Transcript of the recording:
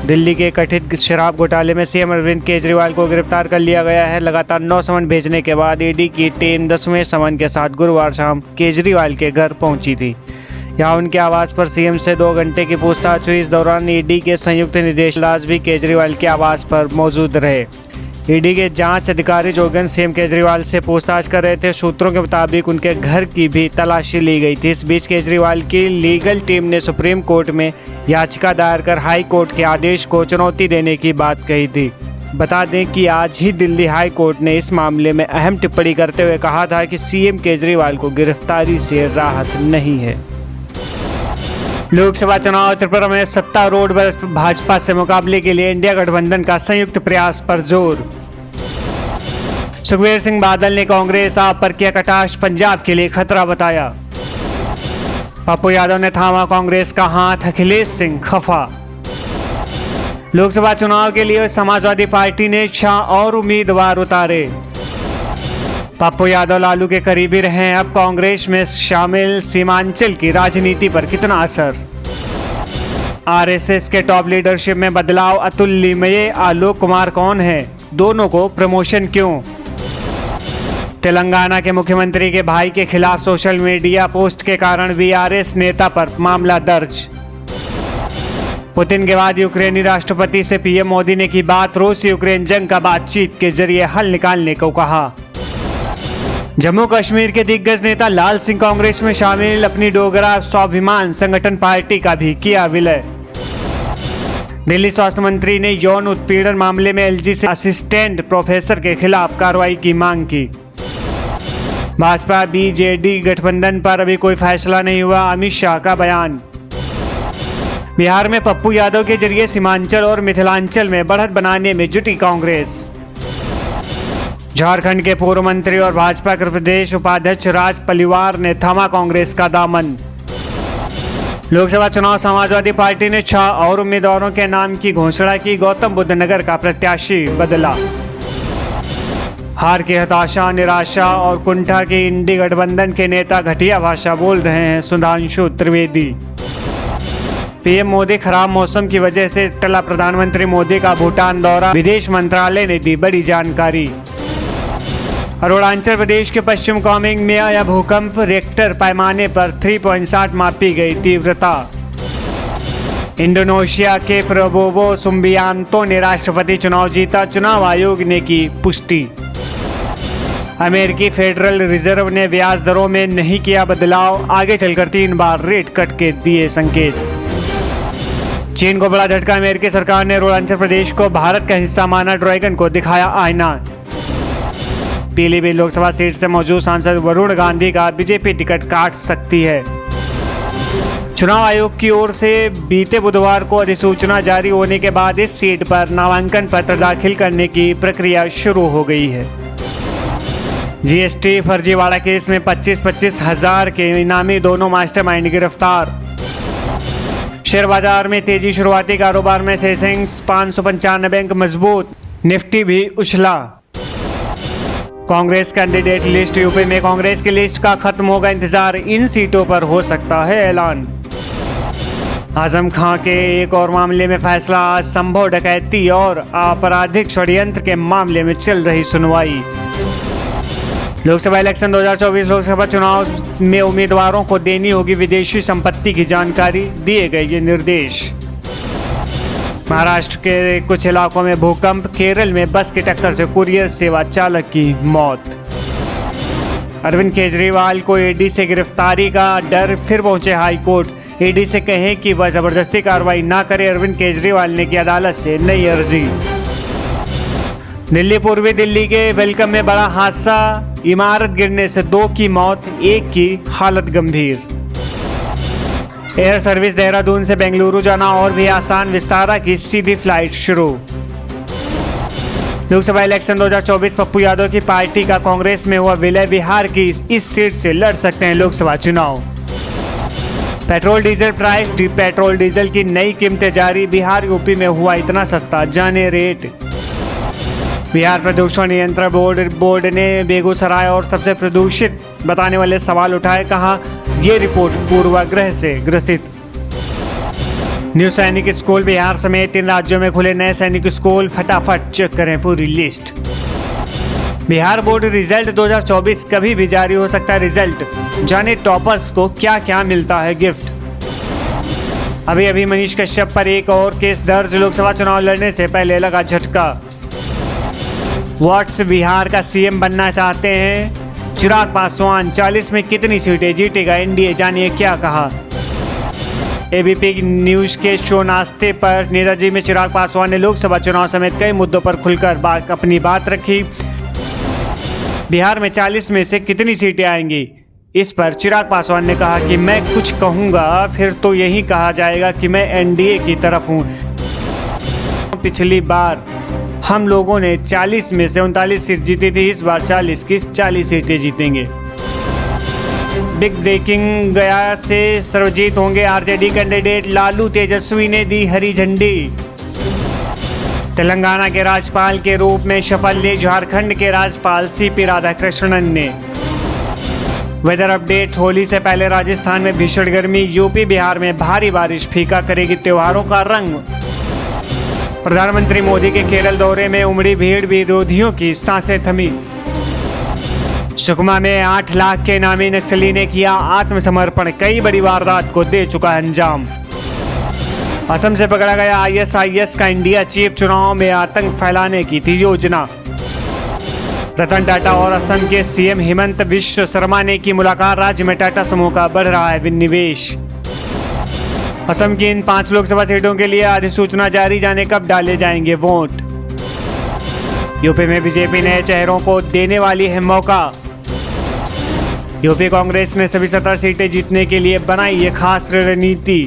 दिल्ली के कथित शराब घोटाले में सीएम अरविंद केजरीवाल को गिरफ्तार कर लिया गया है। लगातार 9 समन भेजने के बाद ईडी की टीम 10वें समन के साथ गुरुवार शाम केजरीवाल के घर पहुंची थी। यहां उनके आवास पर सीएम से 2 घंटे की पूछताछ हुई। इस दौरान ईडी के संयुक्त निदेशक भी केजरीवाल के आवास पर मौजूद रहे। ईडी के जांच अधिकारी जोगन सीएम केजरीवाल से पूछताछ कर रहे थे। सूत्रों के मुताबिक उनके घर की भी तलाशी ली गई थी। इस बीच केजरीवाल की लीगल टीम ने सुप्रीम कोर्ट में याचिका दायर कर हाई कोर्ट के आदेश को चुनौती देने की बात कही थी। बता दें कि आज ही दिल्ली हाई कोर्ट ने इस मामले में अहम टिप्पणी करते हुए कहा था कि सीएम केजरीवाल को गिरफ्तारी से राहत नहीं है। लोकसभा चुनाव त्रिपुरा में सत्तारूढ़ भाजपा से मुकाबले के लिए इंडिया गठबंधन का संयुक्त प्रयास पर जोर। सुखबीर सिंह बादल ने कांग्रेस आप पर किया कटाक्ष, पंजाब के लिए खतरा बताया। पप्पू यादव ने थामा कांग्रेस का हाथ, अखिलेश सिंह खफा। लोकसभा चुनाव के लिए समाजवादी पार्टी ने 6 और उम्मीदवार उतारे। पप्पू यादव लालू के करीबी रहे, अब कांग्रेस में शामिल। सीमांचल की राजनीति पर कितना असर। आरएसएस के टॉप लीडरशिप में बदलाव, अतुल लिमये, आलोक कुमार कौन है, दोनों को प्रमोशन क्यों। तेलंगाना के मुख्यमंत्री के भाई के खिलाफ सोशल मीडिया पोस्ट के कारण वीआरएस नेता पर मामला दर्ज। पुतिन के बाद यूक्रेनी राष्ट्रपति से पीएम मोदी ने की बात, रूस यूक्रेन जंग का बातचीत के जरिए हल निकालने को कहा। जम्मू कश्मीर के दिग्गज नेता लाल सिंह कांग्रेस में शामिल, अपनी डोगरा स्वाभिमान संगठन पार्टी का भी किया विलय। दिल्ली स्वास्थ्य मंत्री ने यौन उत्पीड़न मामले में एलजी से असिस्टेंट प्रोफेसर के खिलाफ कार्रवाई की मांग की। भाजपा बीजेडी गठबंधन पर अभी कोई फैसला नहीं हुआ, अमित शाह का बयान। बिहार में पप्पू यादव के जरिए सीमांचल और मिथिलांचल में बढ़त बनाने में जुटी कांग्रेस। झारखंड के पूर्व मंत्री और भाजपा के प्रदेश उपाध्यक्ष राज पलिवार ने थामा कांग्रेस का दामन। लोकसभा चुनाव समाजवादी पार्टी ने 6 और उम्मीदवारों के नाम की घोषणा की। गौतम बुद्ध नगर का प्रत्याशी बदला। हार की हताशा, निराशा और कुंठा के इंडी गठबंधन के नेता घटिया भाषा बोल रहे हैं, सुधांशु त्रिवेदी। पीएम मोदी खराब मौसम की वजह से टला प्रधानमंत्री मोदी का भूटान दौरा, विदेश मंत्रालय ने दी बड़ी जानकारी। अरुणाचल प्रदेश के पश्चिम कामेंग में आया भूकंप, रिक्टर पैमाने पर 3.7 मापी गई तीव्रता। इंडोनेशिया के प्रबोवो सुबियांतो ने राष्ट्रपति चुनाव जीता, चुनाव आयोग ने की पुष्टि। अमेरिकी फेडरल रिजर्व ने ब्याज दरों में नहीं किया बदलाव, आगे चलकर 3 बार रेट कट के दिए संकेत। चीन को बड़ा झटका, अमेरिकी सरकार ने अरुणाचल प्रदेश को भारत का हिस्सा माना, ड्रैगन को दिखाया आईना। पीलीभीत लोकसभा सीट से मौजूद सांसद वरुण गांधी का बीजेपी टिकट काट सकती है। चुनाव आयोग की ओर से बीते बुधवार को अधिसूचना जारी होने के बाद इस सीट पर नामांकन पत्र दाखिल करने की प्रक्रिया शुरू हो गई है। जीएसटी फर्जीवाड़ा केस में 25-25 हजार के इनामी दोनों मास्टरमाइंड गिरफ्तार। शेयर बाजार में तेजी, शुरुआती कारोबार में सेंसेक्स 595 अंक मजबूत, निफ्टी भी उछला। कांग्रेस कैंडिडेट लिस्ट, यूपी में कांग्रेस की लिस्ट का खत्म होगा इंतजार, इन सीटों पर हो सकता है ऐलान। आजम खां के एक और मामले में फैसला आज, संभव डकैती और आपराधिक षड्यंत्र के मामले में चल रही सुनवाई। लोकसभा इलेक्शन 2024 लोकसभा चुनाव में उम्मीदवारों को देनी होगी विदेशी संपत्ति की जानकारी, दिए गए ये निर्देश। महाराष्ट्र के कुछ इलाकों में भूकंप, केरल में बस की टक्कर से कुरियर सेवा चालक की मौत। अरविंद केजरीवाल को ईडी से गिरफ्तारी का डर, फिर पहुंचे हाई कोर्ट। ईडी से कहें कि वह जबरदस्ती कार्रवाई ना करे, अरविंद केजरीवाल ने की अदालत से नई अर्जी। दिल्ली पूर्वी दिल्ली के वेलकम में बड़ा हादसा, इमारत गिरने से 2 की मौत, 1 की हालत गंभीर। एयर सर्विस देहरादून से बेंगलुरु जाना और भी आसान, विस्तारा की सीधी फ्लाइट शुरू। लोकसभा इलेक्शन 2024 पप्पू यादव की पार्टी का कांग्रेस में हुआ विलय, बिहार की इस सीट से लड़ सकते हैं लोकसभा चुनाव। Petrol diesel price, petrol diesel की नई कीमतें जारी, बिहार यूपी में हुआ इतना सस्ता, जाने रेट। बिहार प्रदूषण नियंत्रण बोर्ड ने बेगूसराय और सबसे प्रदूषित बताने वाले सवाल उठाए, कहा ये रिपोर्ट पूर्वाग्रह से ग्रसित। न्यू सैनिक स्कूल बिहार समेत 3 राज्यों में खुले नए सैनिक स्कूल, फटाफट चेक करें पूरी लिस्ट। बिहार बोर्ड रिजल्ट 2024 कभी भी जारी हो सकता है रिजल्ट, जाने टॉपर्स को क्या क्या मिलता है गिफ्ट। अभी मनीष कश्यप पर एक और केस दर्ज, लोकसभा चुनाव लड़ने से पहले लगा झटका। व्हाट्स बिहार का सीएम बनना चाहते हैं चिराग पासवान, 40 में कितनी सीटें जीतेगा एनडीए, जानिए क्या कहा। एबीपी न्यूज के शो नाश्ते पर नेताजी में चिराग पासवान ने लोकसभा चुनाव समेत कई मुद्दों पर खुलकर अपनी बात रखी। बिहार में 40 में से कितनी सीटें आएंगी, इस पर चिराग पासवान ने कहा कि मैं कुछ कहूंगा फिर तो यही कहा जाएगा कि मैं एनडीए की तरफ हूं। पिछली बार हम लोगों ने 40 में से 39 सीट जीती थी, इस बार 40 की 40 सीटें जीतेंगे। बिग ब्रेकिंग, गया से सर्वजीत होंगे आरजेडी कैंडिडेट, लालू तेजस्वी ने दी हरी झंडी। तेलंगाना के राज्यपाल के रूप में शपथ ली झारखंड के राज्यपाल सीपी राधाकृष्णन ने। वेदर अपडेट, होली से पहले राजस्थान में भीषण गर्मी, यूपी बिहार में भारी बारिश फीका करेगी त्योहारों का रंग। प्रधानमंत्री मोदी के केरल दौरे में उमड़ी भीड़, विरोधियों की सांसें थमी। सुकमा में 8 लाख के इनामी नक्सली ने किया आत्मसमर्पण, कई बड़ी वारदात को दे चुका है अंजाम। असम से पकड़ा गया आईएसआईएस का इंडिया चीफ, चुनाव में आतंक फैलाने की थी योजना। रतन टाटा और असम के सीएम हेमंत बिश्व शर्मा ने की मुलाकात, राज्य में टाटा समूह का बढ़ रहा है विनिवेश। असम की इन 5 लोकसभा सीटों के लिए अधिसूचना जारी, जाने कब डाले जाएंगे वोट। यूपी में बीजेपी नए चेहरों को देने वाली है मौका। यूपी कांग्रेस ने सभी 17 सीटें जीतने के लिए बनाई ये खास रणनीति।